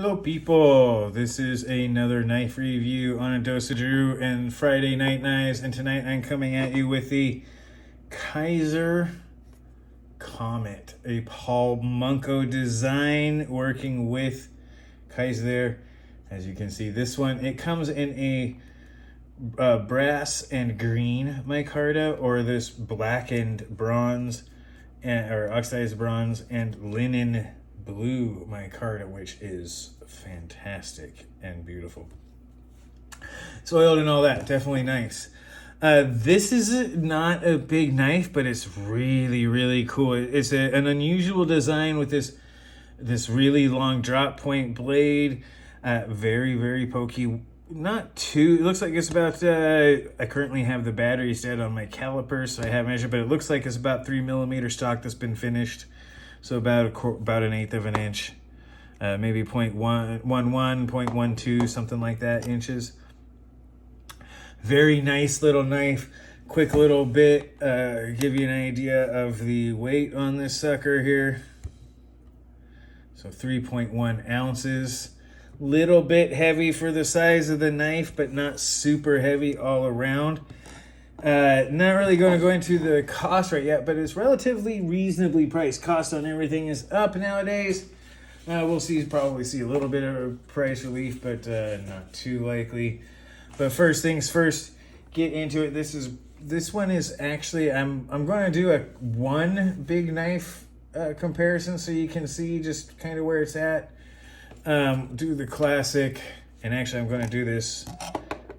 Hello people, this is another knife review on a dosage and Friday night knives, and tonight I'm coming at you with the Kizer Comet, a Paul Munko design working with Kizer. As you can see, this one, it comes in a brass and green micarta, or this blackened bronze or oxidized bronze and linen blue micarta, which is fantastic and beautiful. It's oiled and all that, definitely nice. This is not a big knife, but it's really cool. It's an unusual design with this really long drop point blade, very pokey. Not too, it looks like it's about, I currently have the battery set on my caliper, so I haven't measured, but it looks like it's about 3mm stock that's been finished. So about an eighth of an inch, maybe 0.11, 0.12, something like that inches. Very nice little knife. Quick little bit, give you an idea of the weight on this sucker here. So 3.1 ounces. Little bit heavy for the size of the knife, but not super heavy all around. Not really going to go into the cost right yet, but it's relatively reasonably priced. Cost on everything is up nowadays. We'll probably see a little bit of a price relief, but not too likely. But first things first, get into it. This one is actually, I'm going to do a one big knife comparison so you can see just kind of where it's at. Do the classic, and actually I'm going to do this.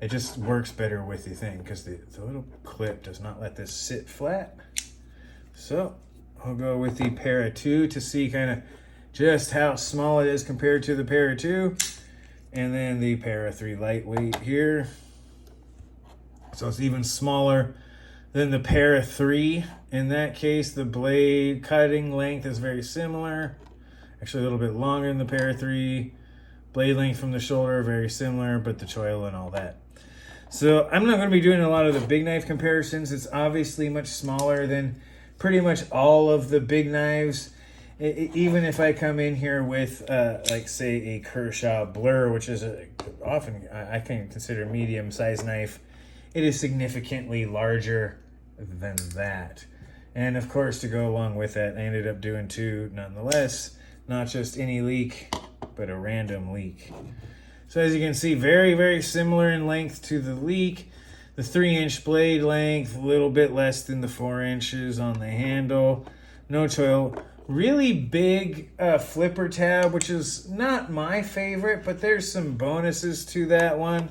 It just works better with the thing because the little clip does not let this sit flat. So I'll go with the Para 2 to see kind of just how small it is compared to the Para 2. And then the Para 3 lightweight here. So it's even smaller than the Para 3. In that case, the blade cutting length is very similar. Actually a little bit longer than the Para 3. Blade length from the shoulder, very similar, but the choil and all that. So I'm not going to be doing a lot of the big knife comparisons. It's obviously much smaller than pretty much all of the big knives. Even if I come in here with, like, say, a Kershaw Blur, which is often I can consider a medium-sized knife, it is significantly larger than that. And, of course, to go along with that, I ended up doing two nonetheless. Not just any leak, but a random leak. So as you can see, very similar in length to the leak. The 3-inch blade length, a little bit less than the 4 inches on the handle. No choil. Really big flipper tab, which is not my favorite, but there's some bonuses to that one.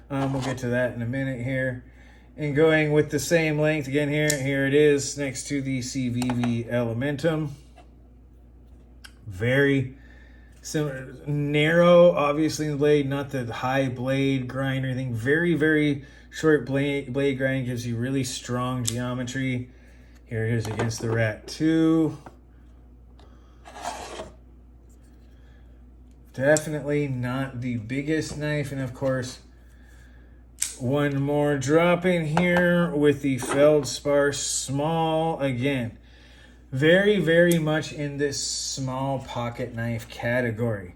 We'll get to that in a minute here. And going with the same length again here it is next to the CVV Elementum. Very similar, narrow, obviously, in the blade, not the high blade grind or anything. Very short blade grind, gives you really strong geometry. Here it is against the Rat 2. Definitely not the biggest knife, and of course, one more drop in here with the Feldspar Small again. Very much in this small pocket knife category.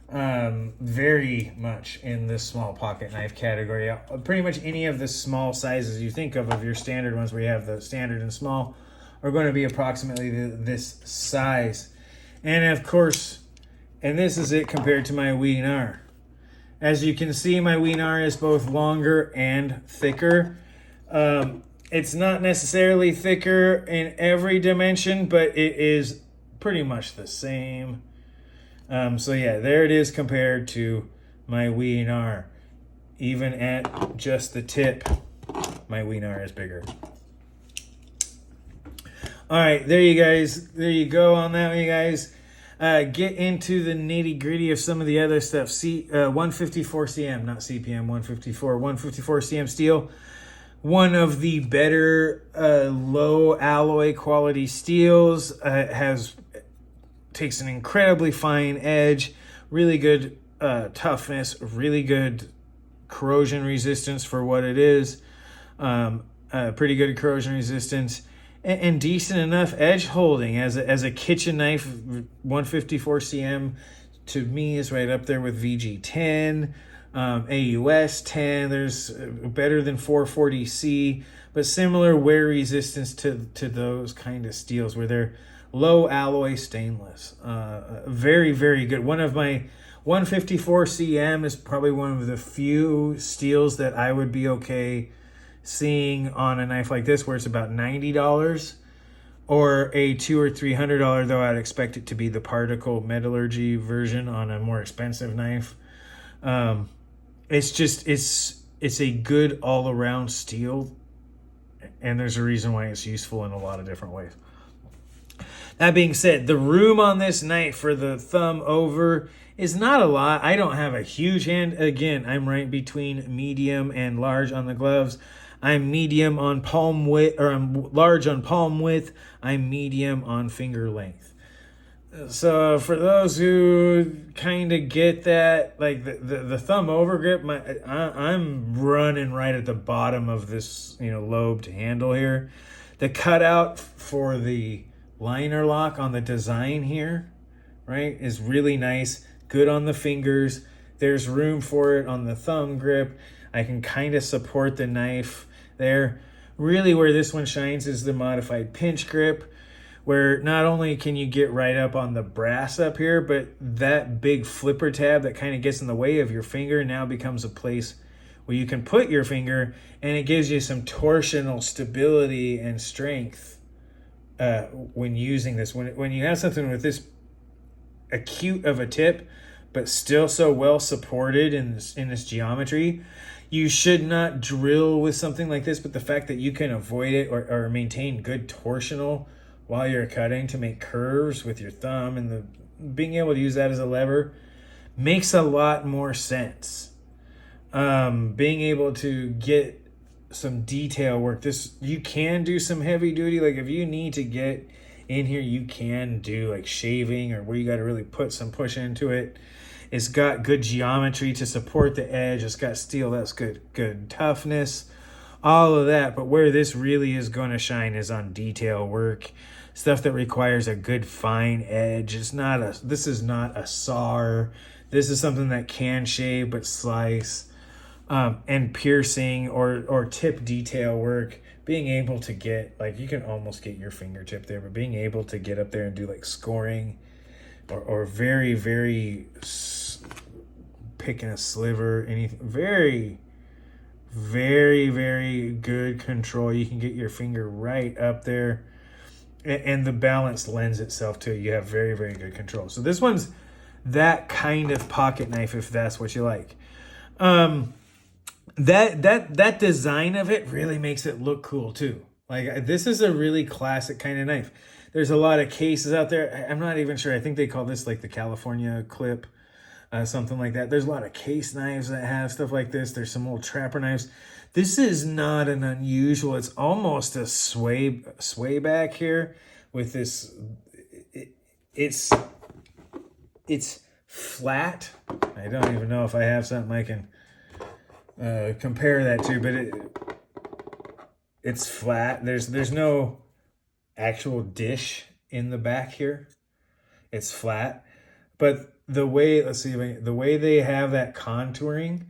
Very much in this small pocket knife category. Pretty much any of the small sizes you think of your standard ones where you have the standard and small are going to be approximately this size. And of course, and this is it compared to my Wiener. As you can see, my Wiener is both longer and thicker. It's not necessarily thicker in every dimension, but it is pretty much the same. So yeah, there it is compared to my Wiener. Even at just the tip, my Wiener is bigger. All right, there you guys. There you go on that one, you guys. Get into the nitty gritty of some of the other stuff. 154 cm, not CPM, 154 cm steel. One of the better low alloy quality steels. Takes an incredibly fine edge, really good toughness, really good corrosion resistance for what it is. Pretty good corrosion resistance. and decent enough edge holding as a kitchen knife. 154 cm to me is right up there with VG10, AUS 10. There's better than 440C, but similar wear resistance to those kind of steels where they're low alloy stainless. Very, very good. One of my 154 CM is probably one of the few steels that I would be okay seeing on a knife like this, where it's about $90, or a $200 or $300, though I'd expect it to be the particle metallurgy version on a more expensive knife. It's just, it's a good all-around steel, and there's a reason why it's useful in a lot of different ways. That being said, the room on this knife for the thumb over is not a lot. I don't have a huge hand. Again, I'm right between medium and large on the gloves. I'm medium on palm width, or I'm large on palm width. I'm medium on finger length. So for those who kind of get that, like the thumb over grip, I'm running right at the bottom of this, lobed handle here. The cutout for the liner lock on the design here, right, is really nice. Good on the fingers. There's room for it on the thumb grip. I can kind of support the knife there. Really where this one shines is the modified pinch grip, where not only can you get right up on the brass up here, but that big flipper tab that kind of gets in the way of your finger now becomes a place where you can put your finger, and it gives you some torsional stability and strength when using this. When you have something with this acute of a tip, but still so well supported in this geometry, you should not drill with something like this. But the fact that you can avoid it or maintain good torsional while you're cutting to make curves with your thumb, and being able to use that as a lever makes a lot more sense. Being able to get some detail work, you can do some heavy duty, like if you need to get in here, you can do like shaving, or where you got to really put some push into it. It's got good geometry to support the edge. It's got steel that's good toughness, all of that. But where this really is going to shine is on detail work, stuff that requires a good fine edge. This is not a SAR. This is something that can shave but slice, and piercing or tip detail work. Being able to get, like, you can almost get your fingertip there, but being able to get up there and do like scoring or very, very picking a sliver, anything, very, very, very good control. You can get your finger right up there, and the balance lends itself to it. You have very, very good control. So this one's that kind of pocket knife, if that's what you like. That design of it really makes it look cool too. Like, this is a really classic kind of knife. There's a lot of cases out there. I'm not even sure. I think they call this like the California clip, something like that. There's a lot of case knives that have stuff like this. There's some old trapper knives. This is not an unusual. It's almost a sway back here with this. It's flat. I don't even know if I have something I can compare that to, but it's flat. There's no actual dish in the back here. It's flat, but the way they have that contouring,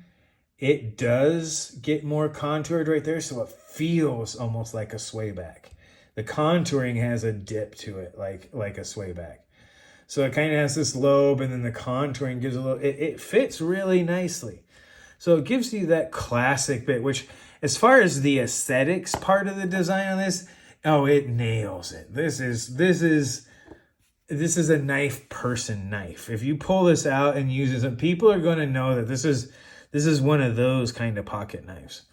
it does get more contoured right there, so it feels almost like a sway back. The contouring has a dip to it, like a sway back. So it kind of has this lobe, and then the contouring gives a little. It fits really nicely. So it gives you that classic bit, which, as far as the aesthetics part of the design on this, it nails it. This is a knife person knife. If you pull this out and use it, people are going to know that this is one of those kind of pocket knives,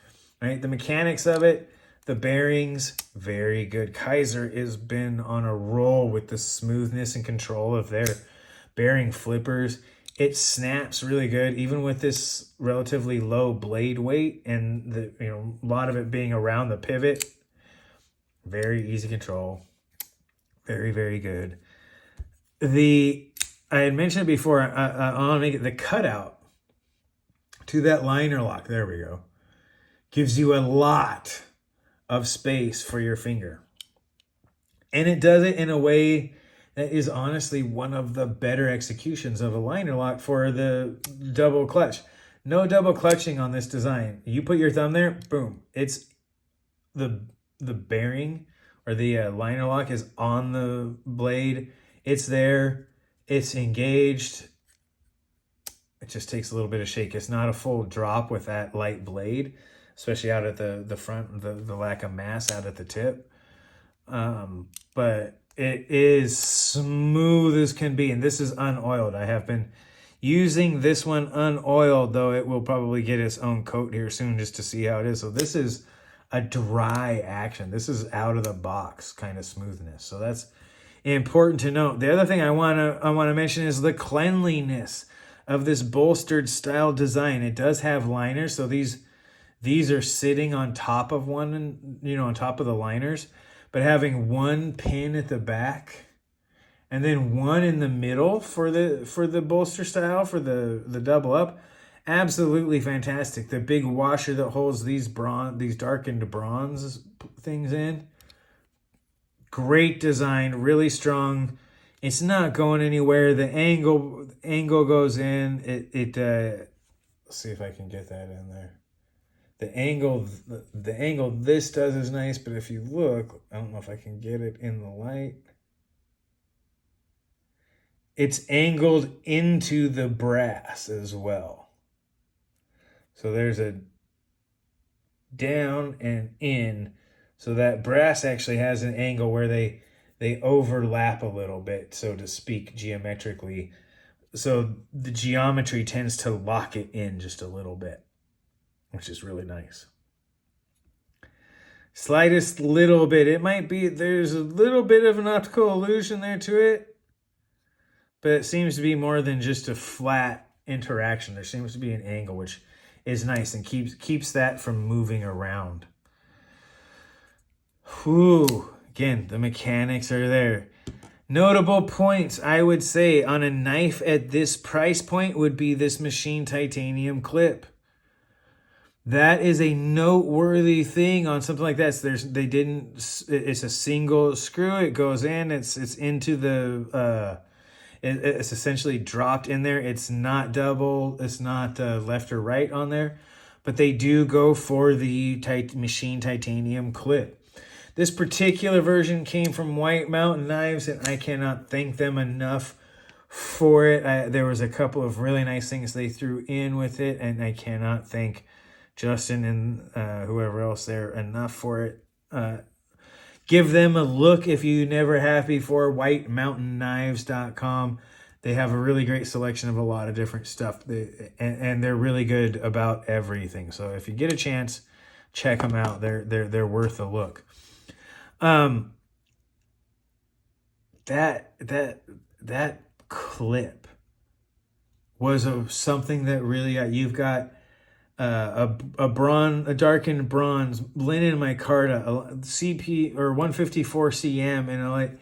right? The mechanics of it, the bearings, very good. Kizer has been on a roll with the smoothness and control of their bearing flippers. It snaps really good, even with this relatively low blade weight and a lot of it being around the pivot. Very easy control. Very, very good. I had mentioned it before. I want to make it the cutout to that liner lock. There we go. Gives you a lot of space for your finger. And it does it in a way That is honestly one of the better executions of a liner lock for the double clutch. No double clutching on this design. You put your thumb there, boom. It's the bearing or the liner lock is on the blade. It's there. It's engaged. It just takes a little bit of shake. It's not a full drop with that light blade, especially out at the front, the lack of mass out at the tip. But it is smooth as can be, and this is unoiled. I have been using this one unoiled, though it will probably get its own coat here soon just to see how it is. So this is a dry action. This is out of the box kind of smoothness. So that's important to note. The other thing I want to mention is the cleanliness of this bolstered style design. It does have liners, so these are sitting on top of one, on top of the liners, but having one pin at the back and then one in the middle for the bolster style, for the double up. Absolutely fantastic. The big washer that holds these darkened bronze things in. Great design, really strong. It's not going anywhere. The angle goes in. Let's see if I can get that in there. The angle this does is nice, but if you look, I don't know if I can get it in the light. It's angled into the brass as well. So there's a down and in. So that brass actually has an angle where they overlap a little bit, so to speak, geometrically. So the geometry tends to lock it in just a little bit, which is really nice. Slightest little bit. It might be, there's a little bit of an optical illusion there to it, but it seems to be more than just a flat interaction. There seems to be an angle, which is nice and keeps that from moving around. Whew. Again, the mechanics are there. Notable points, I would say, on a knife at this price point would be this machined titanium clip. That is a noteworthy thing on something like that. So it's a single screw. It goes in. It's into the. It's essentially dropped in there. It's not double. It's not left or right on there, but they do go for the machined titanium clip. This particular version came from White Mountain Knives, and I cannot thank them enough for it. There was a couple of really nice things they threw in with it, and I cannot thank Justin and whoever else there enough for it. Give them a look if you never have before, whitemountainknives.com. They have a really great selection of a lot of different stuff, and they're really good about everything. So if you get a chance, check them out. They're worth a look. That clip was something that really you've got a darkened bronze linen micarta, a CP or 154 cm,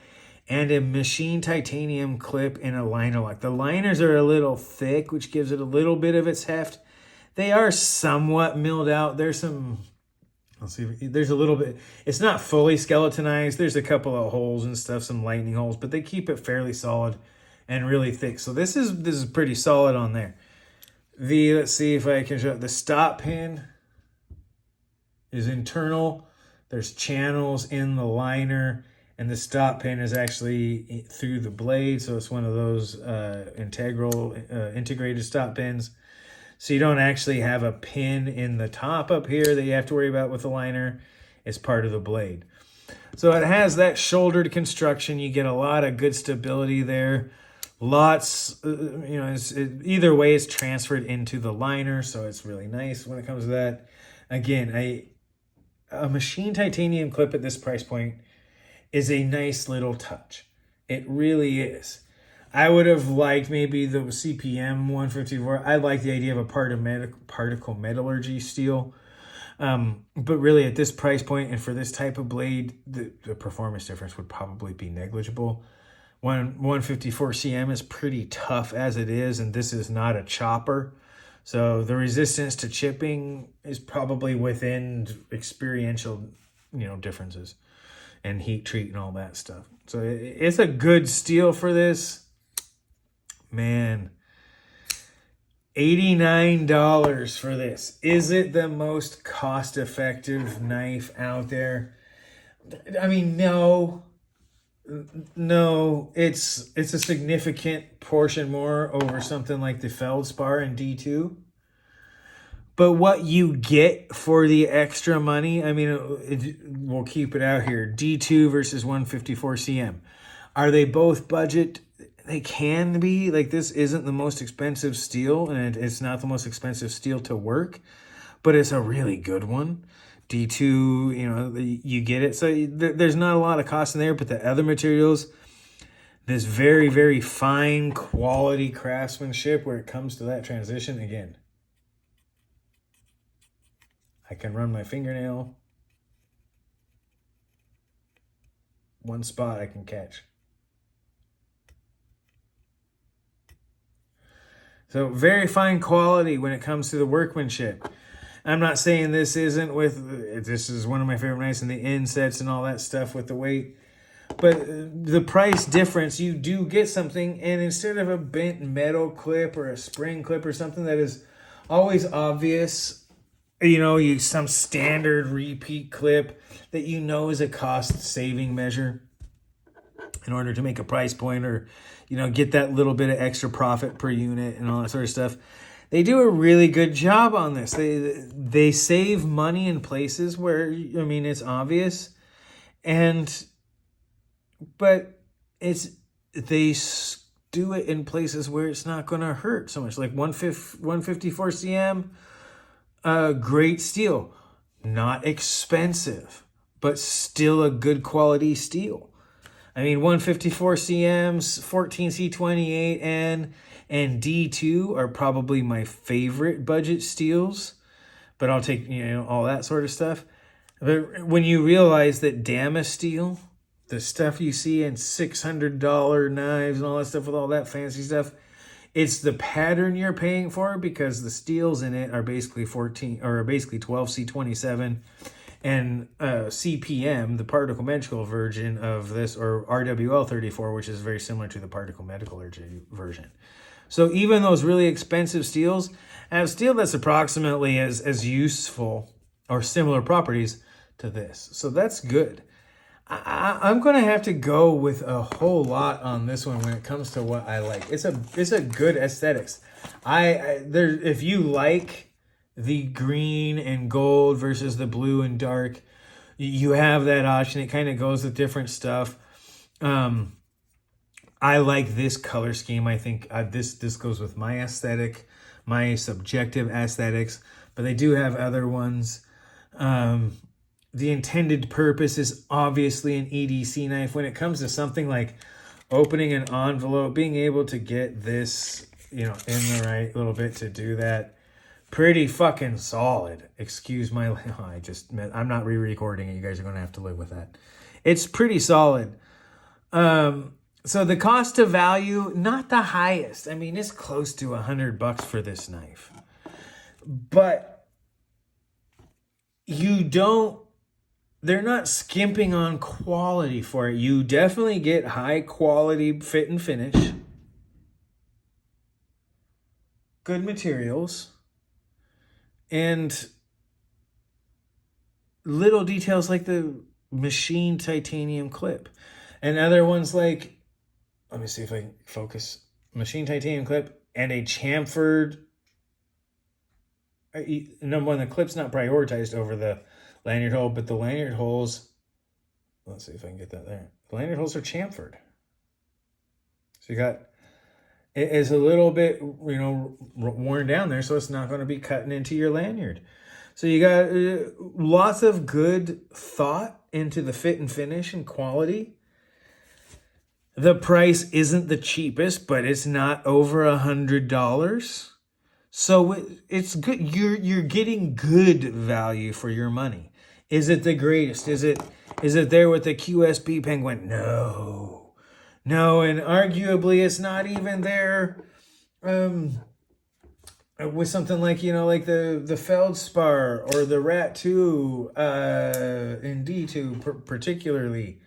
and a machined titanium clip in a liner lock. The liners are a little thick, which gives it a little bit of its heft. They are somewhat milled out. There's a little bit. It's not fully skeletonized. There's a couple of holes and stuff, some lightning holes, but they keep it fairly solid and really thick. So this is pretty solid on there. Let's see if I can show the stop pin is internal. There's channels in the liner, and the stop pin is actually through the blade. So it's one of those integrated stop pins. So you don't actually have a pin in the top up here that you have to worry about with the liner. It's part of the blade. So it has that shouldered construction. You get a lot of good stability there. Lots, either way, it's transferred into the liner, so it's really nice when it comes to that. Again, a machined titanium clip at this price point is a nice little touch. It really is. I would have liked maybe the CPM 154. I like the idea of a particle metallurgy steel. But really at this price point and for this type of blade, the performance difference would probably be negligible. 154 cm is pretty tough as it is, and this is not a chopper. So the resistance to chipping is probably within experiential, differences and heat treat and all that stuff. So it's a good steel for this. Man, $89 for this. Is it the most cost-effective knife out there? I mean, no. No, it's a significant portion more over something like the Feldspar and D2. But what you get for the extra money, I mean, we'll keep it out here. D2 versus 154 CM. Are they both budget? They can be. Like, this isn't the most expensive steel, and it's not the most expensive steel to work, but it's a really good one. D2, you know, you get it. So there's not a lot of cost in there, but the other materials, this very, very fine quality craftsmanship where it comes to that transition, again, I can run my fingernail. One spot I can catch. So very fine quality when it comes to the workmanship. I'm not saying this isn't with, this is one of my favorite knives and the insets and all that stuff with the weight. But the price difference, you do get something, and instead of a bent metal clip or a spring clip or something that is always obvious, you know, some standard repeat clip that you know is a cost-saving measure in order to make a price point or, you know, get that little bit of extra profit per unit and all that sort of stuff. They do a really good job on this. They save money in places where, I mean, it's obvious, but they do it in places where it's not going to hurt so much. Like 154 CM, great steel, not expensive, but still a good quality steel. I mean, 154 CMs, 14C28N, and D2 are probably my favorite budget steels, but I'll take, you know, all that sort of stuff. But when you realize that Damasteel, the stuff you see in $600 knives and all that stuff with all that fancy stuff, it's the pattern you're paying for because the steels in it are basically 12C27 and CPM, the particle medical version of this, or RWL 34, which is very similar to the particle medical version. So even those really expensive steels have steel that's approximately as useful or similar properties to this. So that's good. I'm going to have to go with a whole lot on this one when it comes to what I like. It's a good aesthetics. If you like the green and gold versus the blue and dark, you have that option. It kind of goes with different stuff. I like this color scheme. I think this goes with my aesthetic, my subjective aesthetics, but they do have other ones. The intended purpose is obviously an EDC knife. When it comes to something like opening an envelope, being able to get this, you know, in the right little bit to do that, pretty fucking solid. Excuse my, I'm not re-recording it. You guys are going to have to live with that. It's pretty solid. So the cost to value, not the highest. I mean, it's close to $100 for this knife. But they're not skimping on quality for it. You definitely get high quality fit and finish. Good materials. And little details like the machined titanium clip. And other ones like, let me see if I can focus. Machined titanium clip and a chamfered. Number one, the clip's not prioritized over the lanyard hole, but the lanyard holes, let's see if I can get that there. The lanyard holes are chamfered. So you got, it is a little bit, you know, worn down there, so it's not going to be cutting into your lanyard. So you got lots of good thought into the fit and finish and quality. The price isn't the cheapest, but it's not over $100. So it's good. You're getting good value for your money. Is it the greatest? Is it there with the QSB Penguin? No, and arguably it's not even there with something like, you know, like the Feldspar or the Rat 2 in D2 particularly.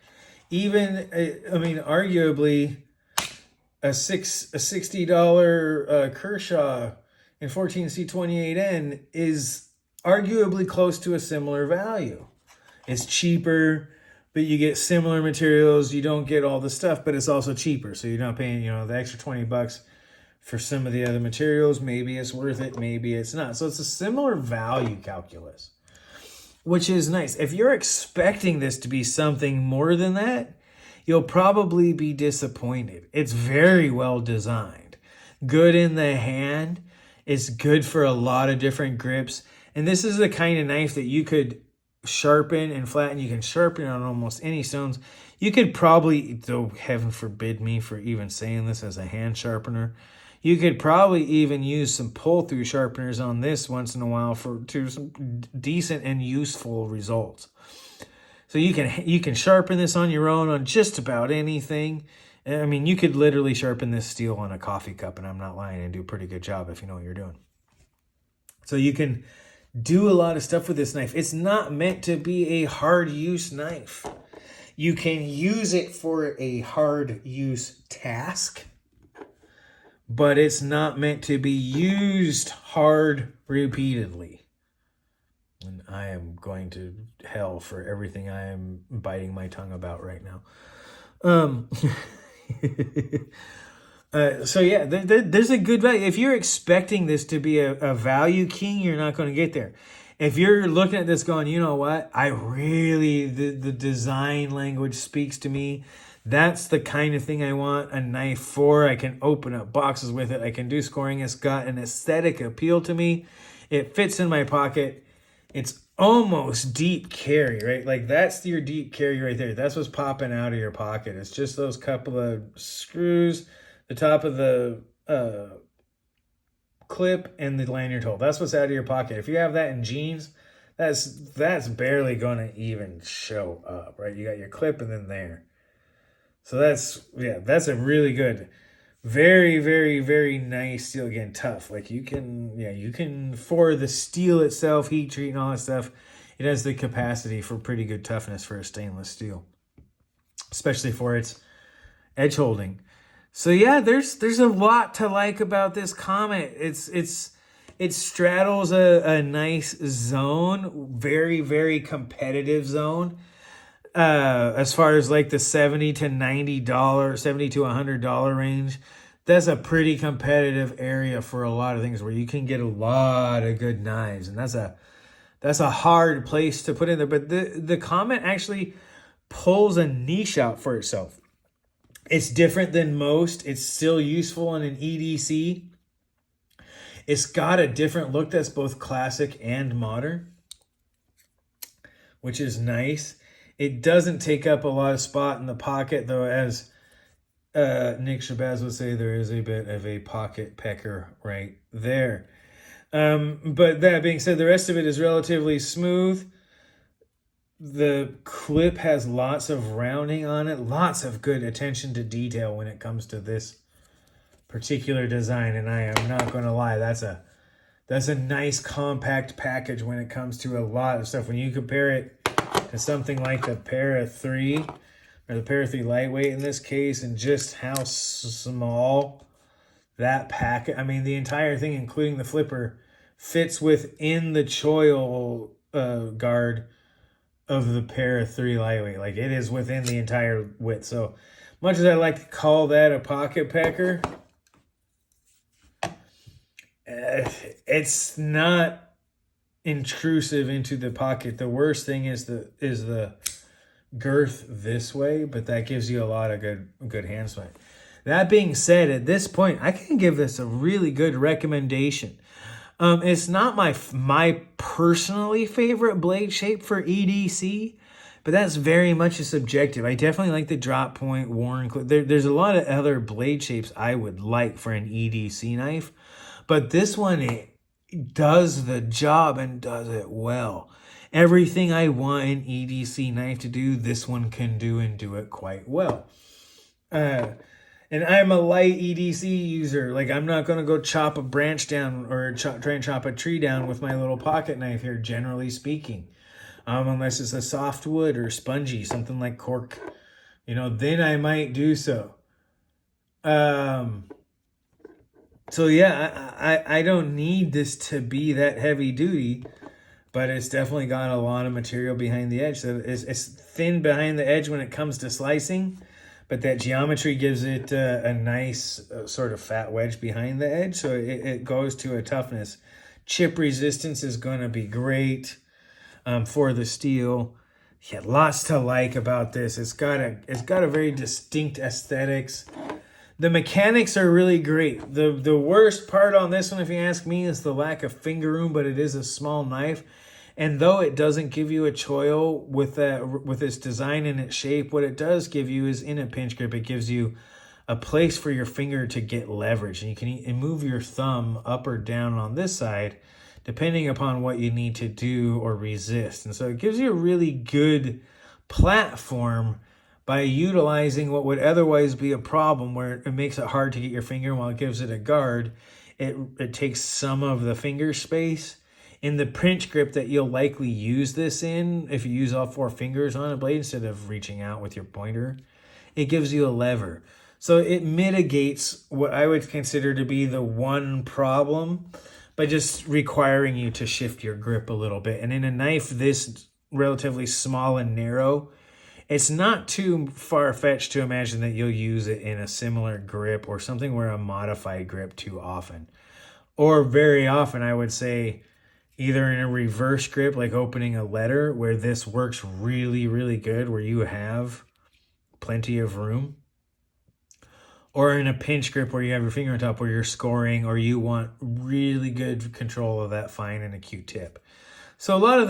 even, I mean, arguably a $60 Kershaw in 14C28N is arguably close to a similar value. It's cheaper, but you get similar materials. You don't get all the stuff, but it's also cheaper. So you're not paying, the extra $20 for some of the other materials. Maybe it's worth it, maybe it's not. So it's a similar value calculus, which is nice. If you're expecting this to be something more than that, you'll probably be disappointed. It's very well designed. Good in the hand. It's good for a lot of different grips. And this is the kind of knife that you could sharpen and flatten. You can sharpen on almost any stones. You could probably, though heaven forbid me for even saying this as a hand sharpener, you could probably even use some pull-through sharpeners on this once in a while to some decent and useful results. So you can sharpen this on your own on just about anything. I mean, you could literally sharpen this steel on a coffee cup, and I'm not lying, and do a pretty good job if you know what you're doing. So you can do a lot of stuff with this knife. It's not meant to be a hard use knife. You can use it for a hard use task, but it's not meant to be used hard repeatedly. And I am going to hell for everything I am biting my tongue about right now. So yeah, there's a good value. If you're expecting this to be a value king, you're not going to get there. If you're looking at this going, you know what, the design language speaks to me. That's the kind of thing I want a knife for. I can open up boxes with it. I can do scoring. It's got an aesthetic appeal to me. It fits in my pocket. It's almost deep carry, right? Like that's your deep carry right there. That's what's popping out of your pocket. It's just those couple of screws, the top of the clip, and the lanyard hole. That's what's out of your pocket. If you have that in jeans, that's barely going to even show up, right? You got your clip and then there. So that's a really good, very, very, very nice steel. Again, tough. Like you can, for the steel itself, heat treat and all that stuff, it has the capacity for pretty good toughness for a stainless steel, especially for its edge holding. So yeah, there's a lot to like about this Comet. It straddles a nice zone, very, very competitive zone. As far as like the $70 to $90, $70 to $100 range, that's a pretty competitive area for a lot of things where you can get a lot of good knives, and that's a hard place to put in there. But the Comet actually pulls a niche out for itself. It's different than most. It's still useful in an EDC. It's got a different look that's both classic and modern, which is nice. It doesn't take up a lot of spot in the pocket, though, as Nick Shabazz would say, there is a bit of a pocket pecker right there. But that being said, the rest of it is relatively smooth. The clip has lots of rounding on it, lots of good attention to detail when it comes to this particular design. And I am not going to lie, that's a nice compact package when it comes to a lot of stuff. When you compare it to something like the Para 3 or the Para 3 Lightweight in this case, and just how small that packet, I mean, the entire thing, including the flipper, fits within the choil guard of the Para 3 Lightweight. Like, it is within the entire width. So much as I like to call that a pocket pecker, it's not intrusive into the pocket. The worst thing is the girth this way, but that gives you a lot of good hand swing. That being said, at this point, I can give this a really good recommendation. It's not my personally favorite blade shape for EDC, but that's very much a subjective. I definitely like the drop point worn. There's a lot of other blade shapes I would like for an EDC knife, but this one, it does the job and does it well. Everything I want an EDC knife to do, this one can do, and do it quite well. And I'm a light EDC user. Like, I'm not going to go chop a branch down or try and chop a tree down with my little pocket knife here, generally speaking. Unless it's a soft wood or spongy, something like cork then I might do so. So yeah, I don't need this to be that heavy duty, but it's definitely got a lot of material behind the edge. So it's thin behind the edge when it comes to slicing, but that geometry gives it a nice sort of fat wedge behind the edge. So it goes to a toughness. Chip resistance is going to be great for the steel. Yeah, lots to like about this. It's got a very distinct aesthetics. The mechanics are really great. The worst part on this one, if you ask me, is the lack of finger room, but it is a small knife. And though it doesn't give you a choil with its design and its shape, what it does give you is in a pinch grip, it gives you a place for your finger to get leverage. And you can move your thumb up or down on this side, depending upon what you need to do or resist. And so it gives you a really good platform by utilizing what would otherwise be a problem where it makes it hard to get your finger while it gives it a guard. It takes some of the finger space. In the pinch grip that you'll likely use this in, if you use all 4 fingers on a blade instead of reaching out with your pointer, it gives you a lever. So it mitigates what I would consider to be the one problem by just requiring you to shift your grip a little bit. And in a knife this relatively small and narrow, it's not too far-fetched to imagine that you'll use it in a similar grip or something where a modified grip too often. Or very often, I would say, either in a reverse grip, like opening a letter, where this works really, really good, where you have plenty of room. Or in a pinch grip where you have your finger on top where you're scoring or you want really good control of that fine and acute tip. So a lot of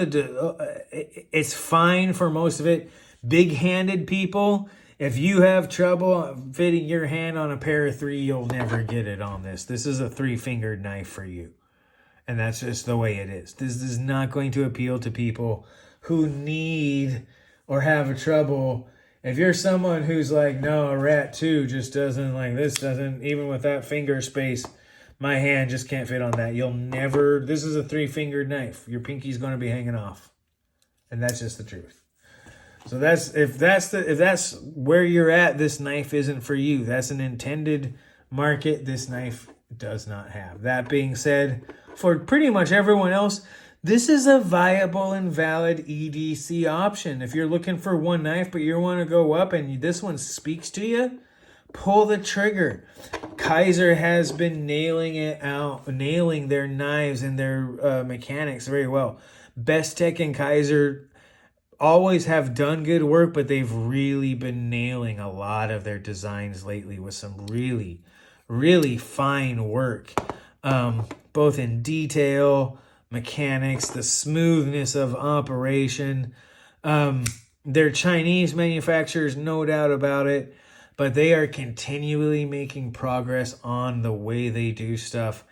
it's fine for most of it. Big-handed people, if you have trouble fitting your hand on a pair of 3, you'll never get it on this. This is a 3-fingered knife for you. And that's just the way it is. This is not going to appeal to people who need or have trouble. If you're someone who's like, no, a rat 2 just doesn't, like this doesn't, even with that finger space, my hand just can't fit on that. You'll never, this is a 3-fingered knife. Your pinky's going to be hanging off. And that's just the truth. So if that's where you're at, this knife isn't for you. That's an intended market this knife does not have. That being said, for pretty much everyone else, this is a viable and valid EDC option. If you're looking for one knife, but you want to go up and this one speaks to you, pull the trigger. Kizer has been nailing their knives and their mechanics very well. Best Tech and Kizer always have done good work, but they've really been nailing a lot of their designs lately with some really, really fine work, both in detail, mechanics, the smoothness of operation. They're Chinese manufacturers, no doubt about it, but they are continually making progress on the way they do stuff,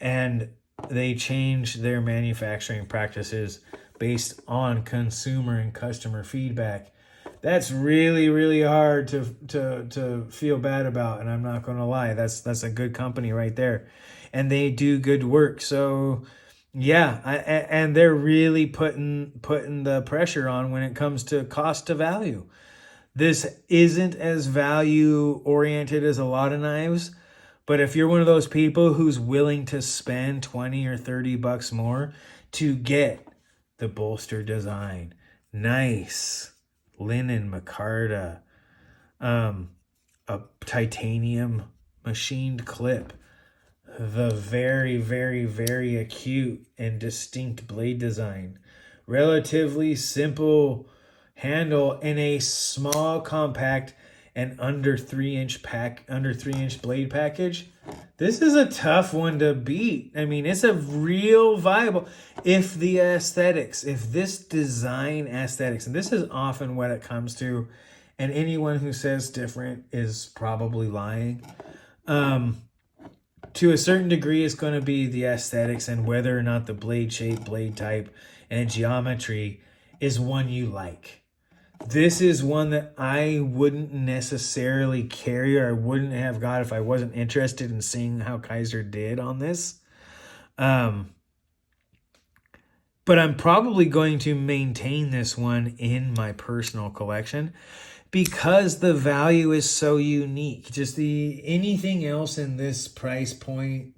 and they change their manufacturing practices based on consumer and customer feedback. That's really, really hard to feel bad about, and I'm not going to lie. That's a good company right there, and they do good work. So, yeah, and they're really putting the pressure on when it comes to cost to value. This isn't as value oriented as a lot of knives, but if you're one of those people who's willing to spend 20 or 30 bucks more to get the bolster design, nice linen micarta, a titanium machined clip, the very, very, very acute and distinct blade design, relatively simple handle in a small, compact, and under 3-inch blade package. This is a tough one to beat. I mean, it's a real viable, if this design aesthetics, and this is often what it comes to, and anyone who says different is probably lying. To a certain degree, it's going to be the aesthetics and whether or not the blade shape, blade type, and geometry is one you like. This is one that I wouldn't necessarily carry, or I wouldn't have got if I wasn't interested in seeing how Kizer did on this. But I'm probably going to maintain this one in my personal collection because the value is so unique. Just anything else in this price point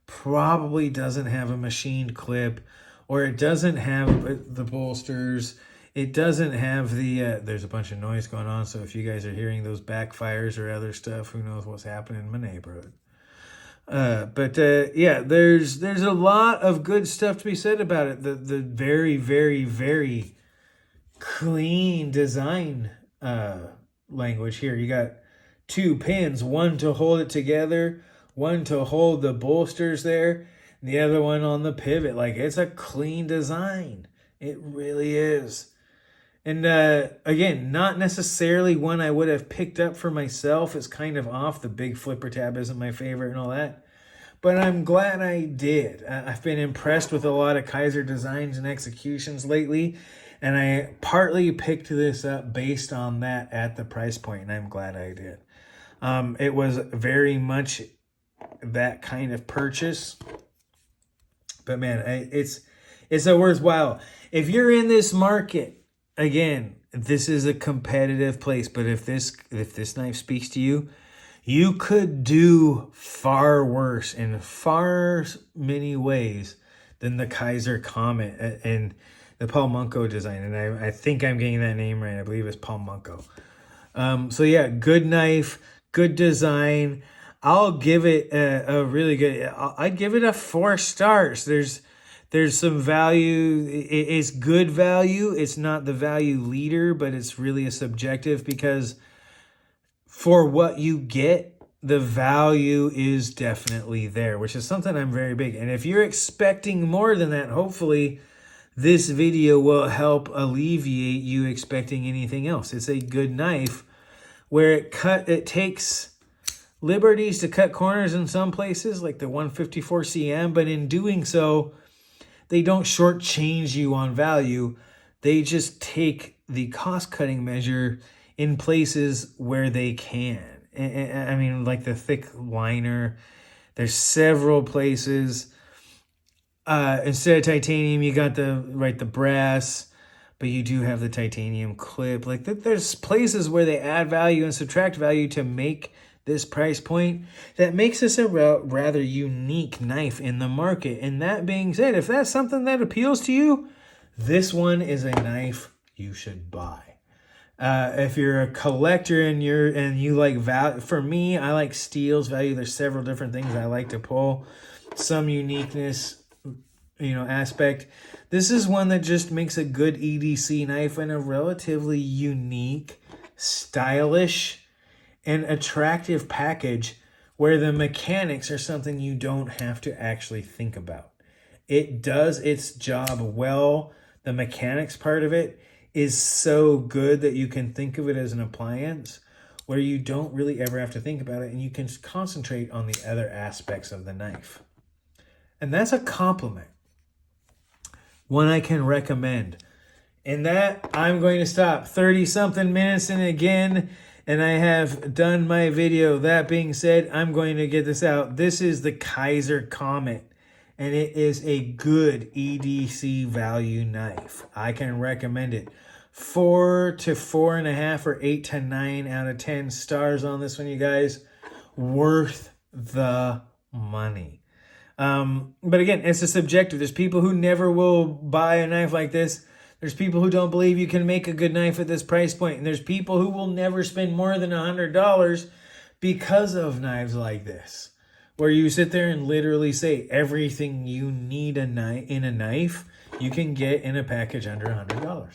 probably doesn't have a machined clip, or it doesn't have the bolsters. It doesn't have the, there's a bunch of noise going on, so if you guys are hearing those backfires or other stuff, who knows what's happening in my neighborhood. Yeah, there's a lot of good stuff to be said about it. The very, very, very clean design language here. You got 2 pins, one to hold it together, one to hold the bolsters there, and the other one on the pivot. Like, it's a clean design. It really is. And again, not necessarily one I would have picked up for myself. It's kind of off. The big flipper tab isn't my favorite and all that. But I'm glad I did. I've been impressed with a lot of Kizer designs and executions lately. And I partly picked this up based on that at the price point, and I'm glad I did. It was very much that kind of purchase. But man, it's a worthwhile. If you're in this market, again, this is a competitive place. But if this knife speaks to you, you could do far worse in far many ways than the Kizer Comet and the Paul Munko design. And I think I'm getting that name right. I believe it's Paul Munko. So yeah, good knife, good design. I'll give it a really good, I'd give it a 4 stars. There's some value. It's good value. It's not the value leader, but it's really a subjective, because for what you get, the value is definitely there, which is something I'm very big. And if you're expecting more than that, hopefully this video will help alleviate you expecting anything else. It's a good knife where it takes liberties to cut corners in some places, like the 154 CM, but in doing so, they don't shortchange you on value. They just take the cost-cutting measure in places where they can. I mean, like the thick liner, there's several places. Instead of titanium, you got the brass, but you do have the titanium clip. Like there's places where they add value and subtract value to make this price point that makes this a rather unique knife in the market. And that being said, if that's something that appeals to you, this one is a knife you should buy. If you're a collector and you like value, for me, I like steels value. There's several different things I like to pull, some uniqueness, aspect. This is one that just makes a good EDC knife and a relatively unique, stylish, and attractive package where the mechanics are something you don't have to actually think about. It does its job well. The mechanics part of it is so good that you can think of it as an appliance where you don't really ever have to think about it, and you can concentrate on the other aspects of the knife. And that's a compliment. One I can recommend. And that, I'm going to stop. 30-something minutes in again, and I have done my video. That being said, I'm going to get this out. This is the Kizer Comet, and it is a good EDC value knife. I can recommend it. 4 to 4.5 or 8 to 9 out of 10 stars on this one, you guys. Worth the money. But again, it's a subjective. There's people who never will buy a knife like this. There's people who don't believe you can make a good knife at this price point. And there's people who will never spend more than $100 because of knives like this, where you sit there and literally say everything you need in a knife, you can get in a package under $100.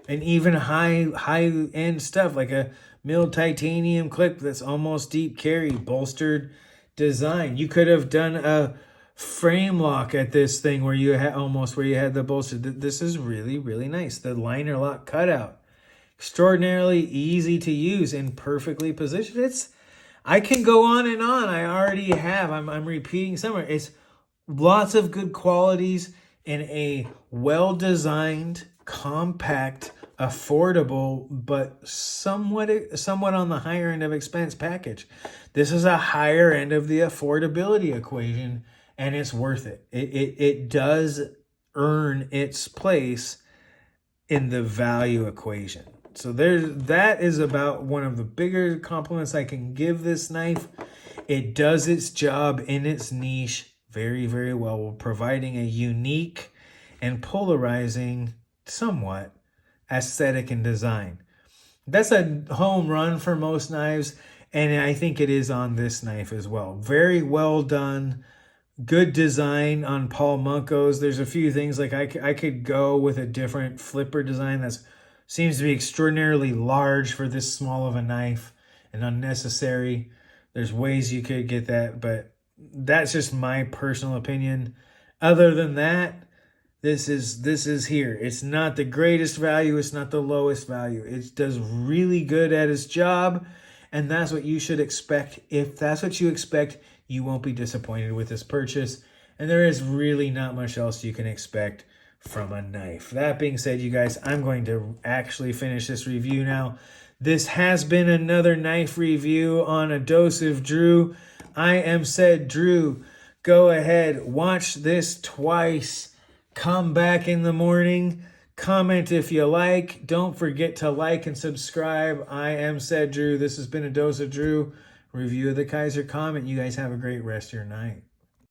And even high-end stuff like a milled titanium clip that's almost deep carry, bolstered design. You could have done a frame lock at this thing where you had the bolster. This is really, really nice. The liner lock cutout, extraordinarily easy to use and perfectly positioned. I can go on and on. I already have. I'm repeating somewhere. It's lots of good qualities in a well-designed, compact, affordable, but somewhat on the higher end of expense package. This is a higher end of the affordability equation, and it's worth it. It does earn its place in the value equation. So that is about one of the bigger compliments I can give this knife. It does its job in its niche very, very well, providing a unique and polarizing, somewhat, aesthetic and design. That's a home run for most knives, and I think it is on this knife as well. Very well done. Good design on Paul Munko's. There's a few things like I could go with a different flipper design that seems to be extraordinarily large for this small of a knife and unnecessary. There's ways you could get that, but that's just my personal opinion. Other than that, this is here. It's not the greatest value. It's not the lowest value. It does really good at its job, and that's what you should expect. If that's what you expect, you won't be disappointed with this purchase. And there is really not much else you can expect from a knife. That being said, you guys, I'm going to actually finish this review now. This has been another knife review on A Dose of Drew. I am said Drew. Go ahead, watch this twice. Come back in the morning. Comment if you like. Don't forget to like and subscribe. I am said Drew. This has been A Dose of Drew. Review of the Kizer Comet. You guys have a great rest of your night.